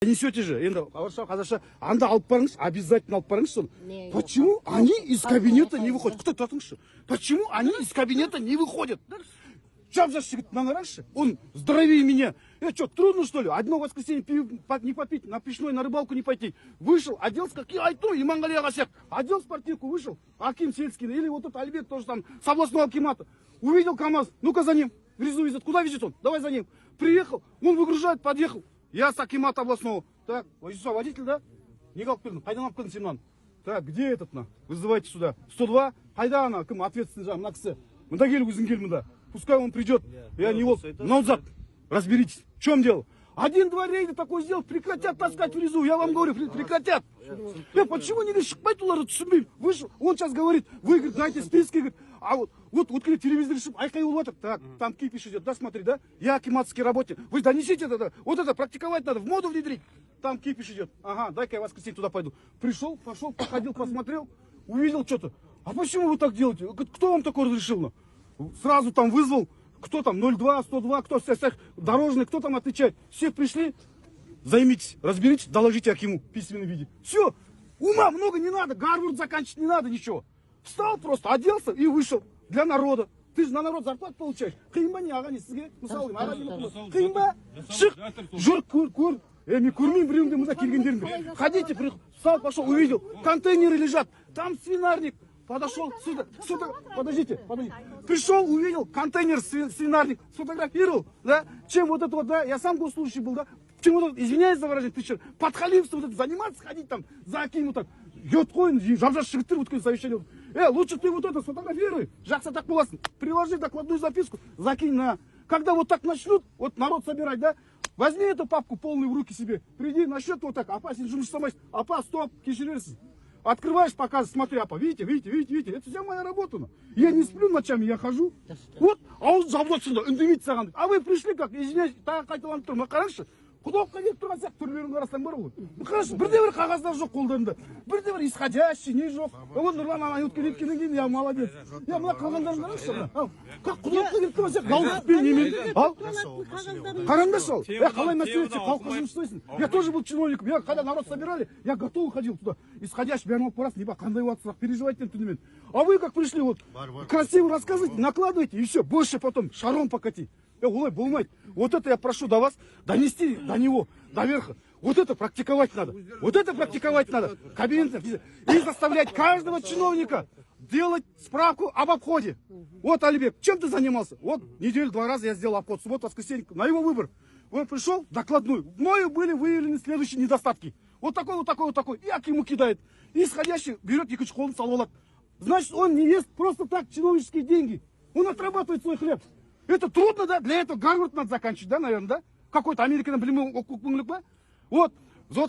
Несете же, қазақша, анда алып барыңыз, обязательно алып барыңыз соны. Почему они из кабинета не выходят? Кто татыңызшы? Почему они из кабинета не выходят? Жап-жас жігіт наңараңызшы, он здоровее меня. Что, трудно что ли? Одно воскресенье не попить, на пешной, на рыбалку не пойти. Вышел, оделся, как и Айту, Иманғали Ағасек. Одел спортивку, вышел, Аким Сельский, или вот этот Альбек тоже там, с областного акимата. Увидел КамАЗ, ну-ка за ним, в резу везет. Куда везет он? Давай за ним. Приехал, он выгружает, подъехал. Я с акимата областного. Так, водитель, да? Не қалып қайдан алып келдің сен мынаны? Так, где этот на? Вызывайте сюда. 102, қайда ана, кім ответственный жағы, мына кісі. Мында кел, өзің кел мында. Пускай он придет. Я не вот, назад. Разберитесь. В чем дело? Один-два рейда такой сделал, прекратят таскать в резу. Я вам говорю, прекратят. Почему не шықпайды оларды түсінбеймін? Вышел, он сейчас говорит, вы, говорит, знаете, списки, говорит, а вот телевизор решил, айқай улватыр. Так, там кипиш идет, да, смотри, да? Я акиматский работник. Вы донесите это, вот это практиковать надо, в моду внедрить. Там кипиш идет. Ага, дай-ка я в воскресенье туда пойду. Пришел, пошел, походил, посмотрел, увидел что-то. А почему вы так делаете? Кто вам такое разрешил? Сразу там вызвал, кто там, 02, 102, кто дорожный, кто там отвечает. Все пришли, займитесь, разберитесь, доложите Акиму в письменном виде. Все, ума много не надо, Гарвард заканчивать не надо, ничего. Встал просто, оделся и вышел для народа. Ты же на народ зарплату получаешь. Қиын не ағани сізге? Мысалы, қиын ба? Шық, жүр, көр. Мен көрмеймін біреуіңде мұнда келгендеріңді. Ходите, встал, пошел, увидел, контейнеры лежат, там свинарник. Подошел сюда, подождите. Пришел, увидел контейнер, свинарник, сфотографировал, да? Чем вот это вот, да? Я сам госслужащий был, да? Чем вот это, извиняюсь за выражение, ты что, подхалимством вот это заниматься, ходить там, за Акиму так, ет қойын, жап-жас жігіттер өткен совещание. Лучше ты вот это сфотографируй, жақсы так боласың, приложи докладную записку, закинь на... Когда вот так начнут, вот народ собирать, да? Возьми эту папку полную в руки себе, приди, насчет вот так, апа, сен жұмыс жасамайсың, апа, стоп, кешірерсіз. Открываешь, показываешь, смотри, апа, видите, это вся моя работа. Я не сплю ночами, я хожу. Вот, а он жабылатшында, үндемейді саған. А вы пришли как, извиняюсь, тағы қайталанып тұр, қараңызшы. Құдалыққа келіп тұрған сияқты түрлерін қарасаң бар ғой. Қарашы, бірде-бір қағаздар жоқ қолдарында. Бірде-бір исходящий, не жоқ. Вот Нұрлан ана өткеннен кейін, я молодец. Я мына қалғандарын қараңызшы. Құдалыққа келіп тұрған сияқты, галстукпен немен. Ал, қараңдаршы ал. Қалай мәселе, халыққа жұмыс істейсің. Я тоже был чиновником. Я когда народ собирали, я готов ходил туда. Исходящий, бәрін алып барасың, либо қандай уатсырақ, переживайте түнімен. А вы как пришли, вот, красиво рассказывайте, накладывайте, и все, больше потом шаром покати. Олай, болмайды. Вот это я прошу до вас донести до него, до верха. Вот это практиковать надо. Вот это практиковать надо. Кабинет. И заставлять каждого чиновника делать справку об обходе. Вот, Алибек, чем ты занимался? Вот, неделю 2 раза я сделал обход. Суббота, воскресенье, на его выбор. Он пришел, докладную. Мною были выявлены следующие недостатки. Вот такой. И Акиму кидает. И исходящий берет екінші қолын салып алады. Значит, он не ест просто так чиновнические деньги. Он отрабатывает свой хлеб. Это трудно, да? Для этого Гарвард надо заканчивать, да, наверное, да? Какой-то Американ, блин, вот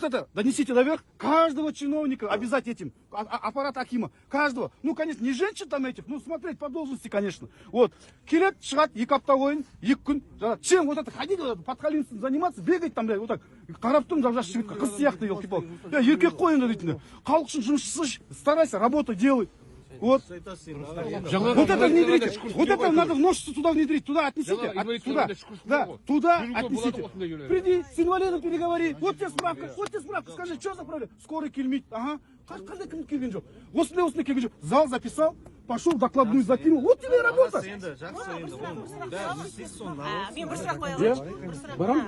это, донесите наверх каждого чиновника, обязательно этим, аппарат Акима, каждого. Ну, конечно, не женщин там этих, ну, смотреть по должности, конечно. Вот, келет, шығат, 2 апта ойын, 2 күн, чем вот это ходить, вот это, подхалимством заниматься, бегать там, блядь, вот так, қарап тұрмын, жап-жас жігітке, қыз сияқты, елки-палки. Еркек қой енді дейтін, халық үшін жұмысшы, старайся, работу делай. Вот это внедрите. Вот это надо в ножицу туда внедрить. Туда отнесите. Туда отнесите. Приди, с инвалидом переговори. Вот тебе справка. Скажи, что за проблема? Скорый келмейді. Ага. Қандай кім келген жоқ? Осындай келген жоқ. Зал записал, пошел, докладную закинул. Вот тебе работа. Мен бір сұрақ қоя алайыншы. Барамыз,